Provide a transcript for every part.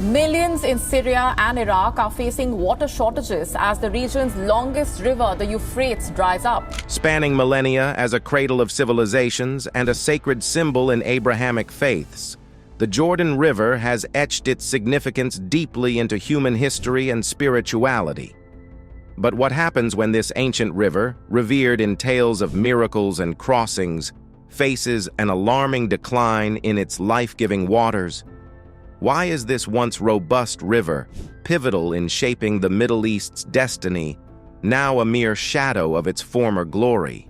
Millions in Syria and Iraq are facing water shortages as the region's longest river, the Euphrates, dries up. Spanning millennia as a cradle of civilizations and a sacred symbol in Abrahamic faiths, the Jordan River has etched its significance deeply into human history and spirituality. But what happens when this ancient river, revered in tales of miracles and crossings, faces an alarming decline in its life-giving waters? Why is this once robust river, pivotal in shaping the Middle East's destiny, now a mere shadow of its former glory?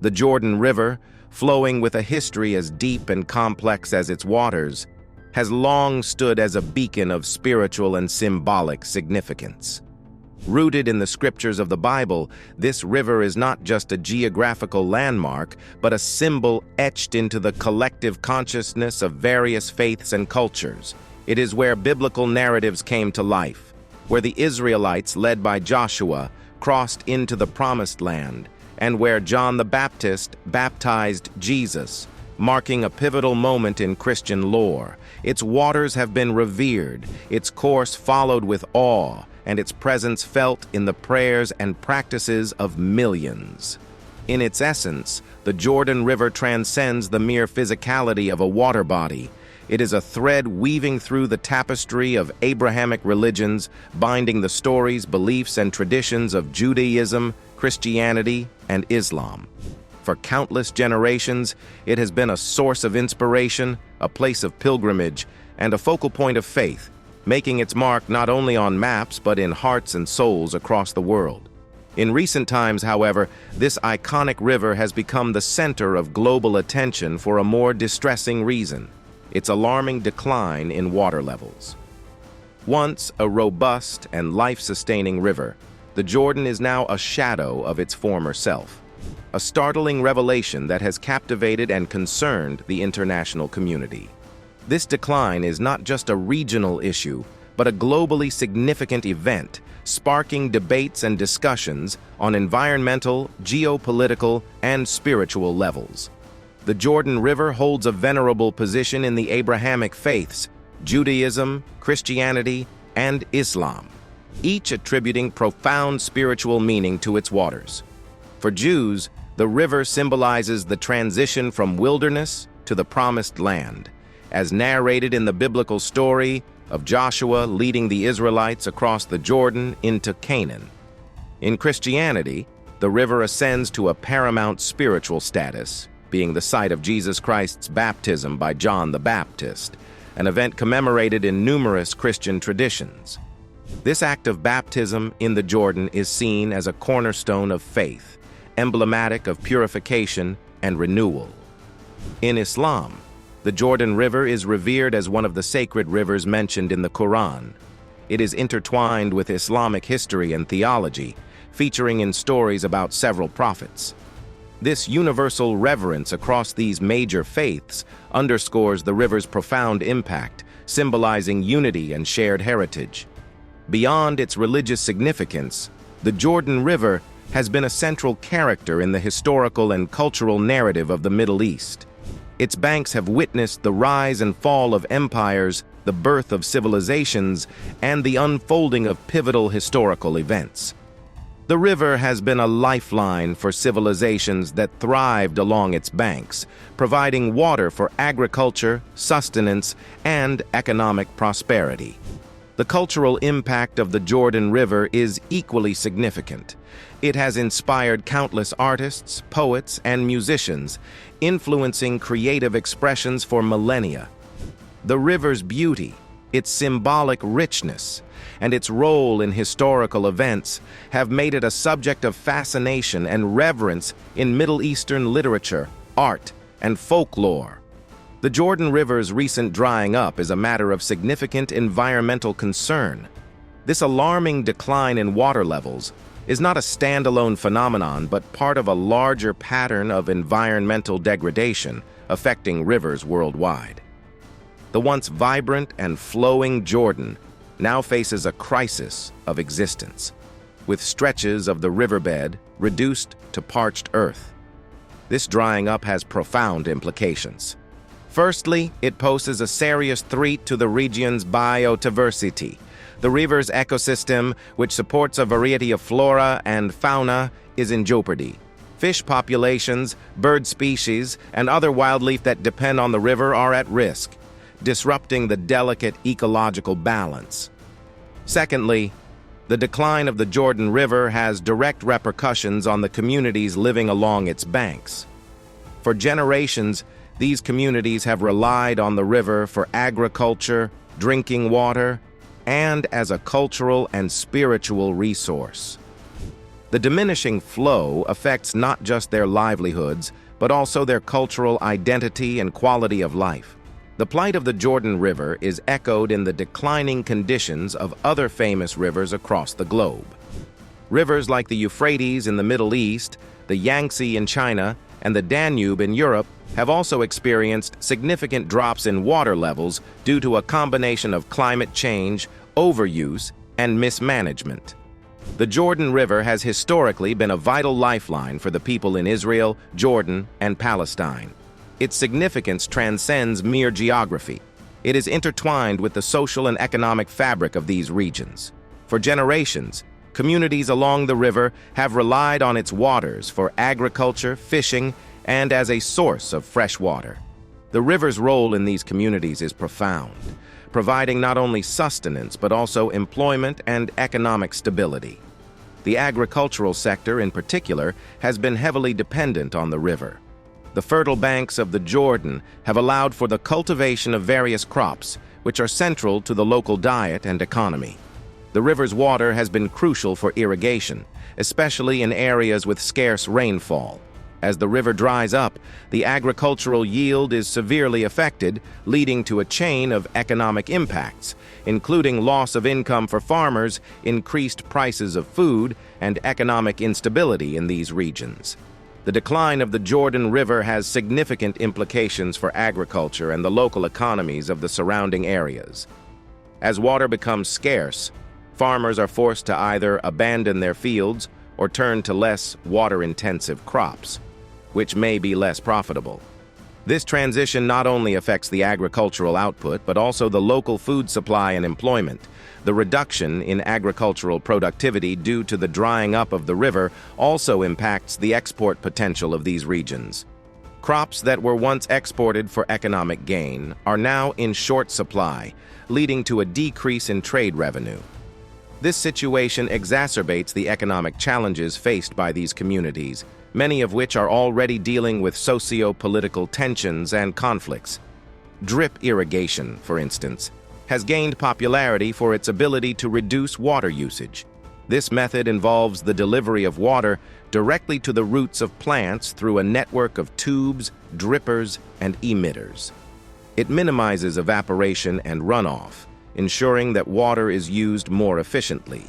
The Jordan River, flowing with a history as deep and complex as its waters, has long stood as a beacon of spiritual and symbolic significance. Rooted in the scriptures of the Bible, this river is not just a geographical landmark, but a symbol etched into the collective consciousness of various faiths and cultures. It is where biblical narratives came to life, where the Israelites, led by Joshua, crossed into the Promised Land, and where John the Baptist baptized Jesus, marking a pivotal moment in Christian lore. Its waters have been revered, its course followed with awe, and its presence felt in the prayers and practices of millions. In its essence, the Jordan River transcends the mere physicality of a water body. It is a thread weaving through the tapestry of Abrahamic religions, binding the stories, beliefs, and traditions of Judaism, Christianity, and Islam. For countless generations, it has been a source of inspiration, a place of pilgrimage, and a focal point of faith, making its mark not only on maps but in hearts and souls across the world. In recent times, however, this iconic river has become the center of global attention for a more distressing reason: its alarming decline in water levels. Once a robust and life-sustaining river, the Jordan is now a shadow of its former self, a startling revelation that has captivated and concerned the international community. This decline is not just a regional issue, but a globally significant event, sparking debates and discussions on environmental, geopolitical, and spiritual levels. The Jordan River holds a venerable position in the Abrahamic faiths, Judaism, Christianity, and Islam, each attributing profound spiritual meaning to its waters. For Jews, the river symbolizes the transition from wilderness to the Promised Land, as narrated in the biblical story of Joshua leading the Israelites across the Jordan into Canaan. In Christianity, the river ascends to a paramount spiritual status, being the site of Jesus Christ's baptism by John the Baptist, an event commemorated in numerous Christian traditions. This act of baptism in the Jordan is seen as a cornerstone of faith, emblematic of purification and renewal. In Islam, the Jordan River is revered as one of the sacred rivers mentioned in the Quran. It is intertwined with Islamic history and theology, featuring in stories about several prophets. This universal reverence across these major faiths underscores the river's profound impact, symbolizing unity and shared heritage. Beyond its religious significance, the Jordan River has been a central character in the historical and cultural narrative of the Middle East. Its banks have witnessed the rise and fall of empires, the birth of civilizations, and the unfolding of pivotal historical events. The river has been a lifeline for civilizations that thrived along its banks, providing water for agriculture, sustenance, and economic prosperity. The cultural impact of the Jordan River is equally significant. It has inspired countless artists, poets, and musicians, influencing creative expressions for millennia. The river's beauty, its symbolic richness, and its role in historical events have made it a subject of fascination and reverence in Middle Eastern literature, art, and folklore. The Jordan River's recent drying up is a matter of significant environmental concern. This alarming decline in water levels is not a standalone phenomenon, but part of a larger pattern of environmental degradation affecting rivers worldwide. The once vibrant and flowing Jordan now faces a crisis of existence, with stretches of the riverbed reduced to parched earth. This drying up has profound implications. Firstly, it poses a serious threat to the region's biodiversity. The river's ecosystem, which supports a variety of flora and fauna, is in jeopardy. Fish populations, bird species, and other wildlife that depend on the river are at risk, disrupting the delicate ecological balance. Secondly, the decline of the Jordan River has direct repercussions on the communities living along its banks. For generations, these communities have relied on the river for agriculture, drinking water, and as a cultural and spiritual resource. The diminishing flow affects not just their livelihoods, but also their cultural identity and quality of life. The plight of the Jordan River is echoed in the declining conditions of other famous rivers across the globe. Rivers like the Euphrates in the Middle East, the Yangtze in China, and the Danube in Europe have also experienced significant drops in water levels due to a combination of climate change, overuse, and mismanagement. The Jordan River has historically been a vital lifeline for the people in Israel, Jordan, and Palestine. Its significance transcends mere geography. It is intertwined with the social and economic fabric of these regions. For generations, communities along the river have relied on its waters for agriculture, fishing, and as a source of fresh water. The river's role in these communities is profound, providing not only sustenance but also employment and economic stability. The agricultural sector, in particular, has been heavily dependent on the river. The fertile banks of the Jordan have allowed for the cultivation of various crops, which are central to the local diet and economy. The river's water has been crucial for irrigation, especially in areas with scarce rainfall. As the river dries up, the agricultural yield is severely affected, leading to a chain of economic impacts, including loss of income for farmers, increased prices of food, and economic instability in these regions. The decline of the Jordan River has significant implications for agriculture and the local economies of the surrounding areas. As water becomes scarce, farmers are forced to either abandon their fields or turn to less water-intensive crops, which may be less profitable. This transition not only affects the agricultural output, but also the local food supply and employment. The reduction in agricultural productivity due to the drying up of the river also impacts the export potential of these regions. Crops that were once exported for economic gain are now in short supply, leading to a decrease in trade revenue. This situation exacerbates the economic challenges faced by these communities, many of which are already dealing with socio-political tensions and conflicts. Drip irrigation, for instance, has gained popularity for its ability to reduce water usage. This method involves the delivery of water directly to the roots of plants through a network of tubes, drippers, and emitters. It minimizes evaporation and runoff, ensuring that water is used more efficiently.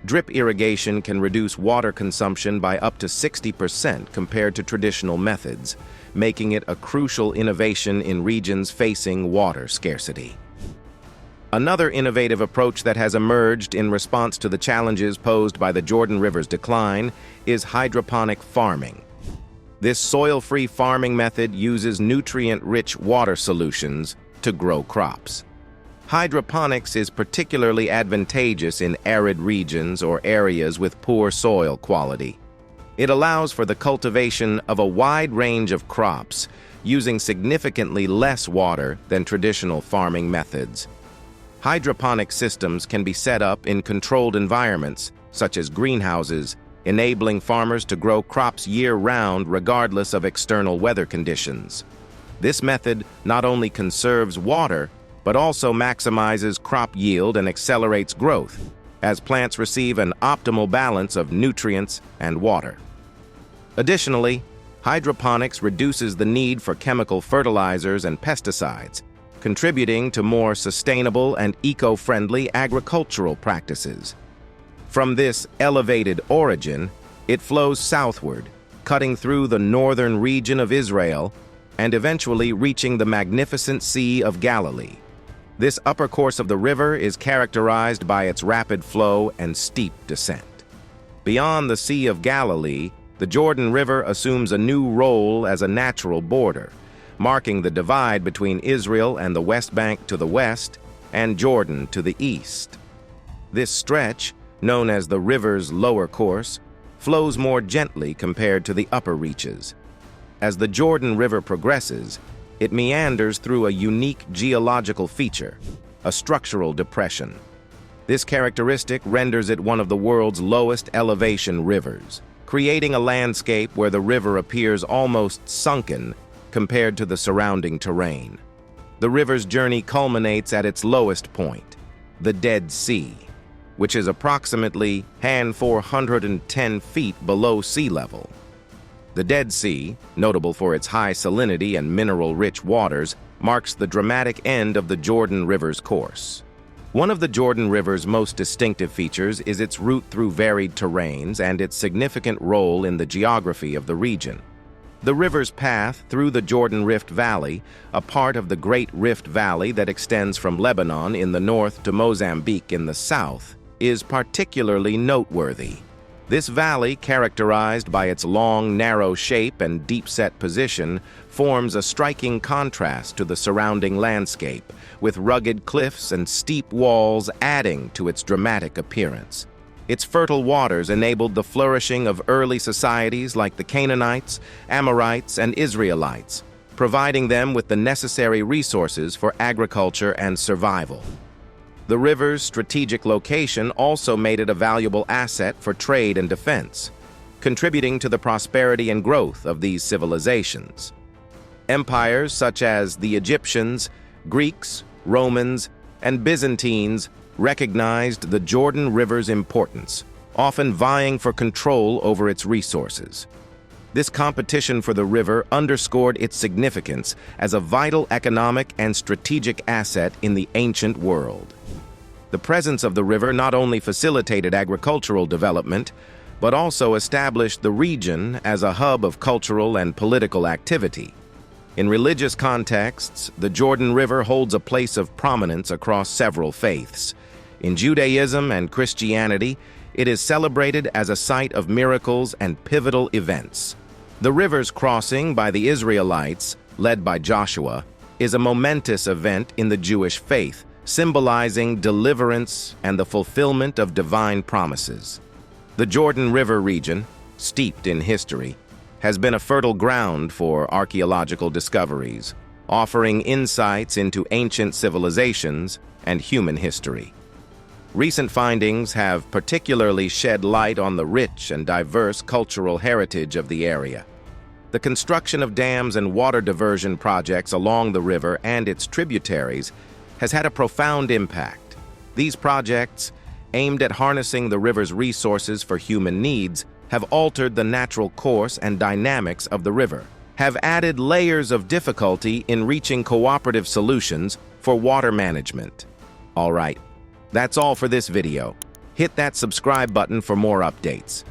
Drip irrigation can reduce water consumption by up to 60% compared to traditional methods, making it a crucial innovation in regions facing water scarcity. Another innovative approach that has emerged in response to the challenges posed by the Jordan River's decline is hydroponic farming. This soil-free farming method uses nutrient-rich water solutions to grow crops. Hydroponics is particularly advantageous in arid regions or areas with poor soil quality. It allows for the cultivation of a wide range of crops, using significantly less water than traditional farming methods. Hydroponic systems can be set up in controlled environments, such as greenhouses, enabling farmers to grow crops year-round regardless of external weather conditions. This method not only conserves water, but also maximizes crop yield and accelerates growth, as plants receive an optimal balance of nutrients and water. Additionally, hydroponics reduces the need for chemical fertilizers and pesticides, contributing to more sustainable and eco-friendly agricultural practices. From this elevated origin, it flows southward, cutting through the northern region of Israel and eventually reaching the magnificent Sea of Galilee. This upper course of the river is characterized by its rapid flow and steep descent. Beyond the Sea of Galilee, the Jordan River assumes a new role as a natural border, marking the divide between Israel and the West Bank to the west and Jordan to the east. This stretch, known as the river's lower course, flows more gently compared to the upper reaches. As the Jordan River progresses, it meanders through a unique geological feature, a structural depression. This characteristic renders it one of the world's lowest elevation rivers, creating a landscape where the river appears almost sunken compared to the surrounding terrain. The river's journey culminates at its lowest point, the Dead Sea, which is approximately 410 feet below sea level. The Dead Sea, notable for its high salinity and mineral-rich waters, marks the dramatic end of the Jordan River's course. One of the Jordan River's most distinctive features is its route through varied terrains and its significant role in the geography of the region. The river's path through the Jordan Rift Valley, a part of the Great Rift Valley that extends from Lebanon in the north to Mozambique in the south, is particularly noteworthy. This valley, characterized by its long, narrow shape and deep-set position, forms a striking contrast to the surrounding landscape, with rugged cliffs and steep walls adding to its dramatic appearance. Its fertile waters enabled the flourishing of early societies like the Canaanites, Amorites, and Israelites, providing them with the necessary resources for agriculture and survival. The river's strategic location also made it a valuable asset for trade and defense, contributing to the prosperity and growth of these civilizations. Empires such as the Egyptians, Greeks, Romans, and Byzantines recognized the Jordan River's importance, often vying for control over its resources. This competition for the river underscored its significance as a vital economic and strategic asset in the ancient world. The presence of the river not only facilitated agricultural development, but also established the region as a hub of cultural and political activity. In religious contexts, the Jordan River holds a place of prominence across several faiths. In Judaism and Christianity, it is celebrated as a site of miracles and pivotal events. The river's crossing by the Israelites, led by Joshua, is a momentous event in the Jewish faith, symbolizing deliverance and the fulfillment of divine promises. The Jordan River region, steeped in history, has been a fertile ground for archaeological discoveries, offering insights into ancient civilizations and human history. Recent findings have particularly shed light on the rich and diverse cultural heritage of the area. The construction of dams and water diversion projects along the river and its tributaries has had a profound impact. These projects, aimed at harnessing the river's resources for human needs, have altered the natural course and dynamics of the river, have added layers of difficulty in reaching cooperative solutions for water management. All right, that's all for this video. Hit that subscribe button for more updates.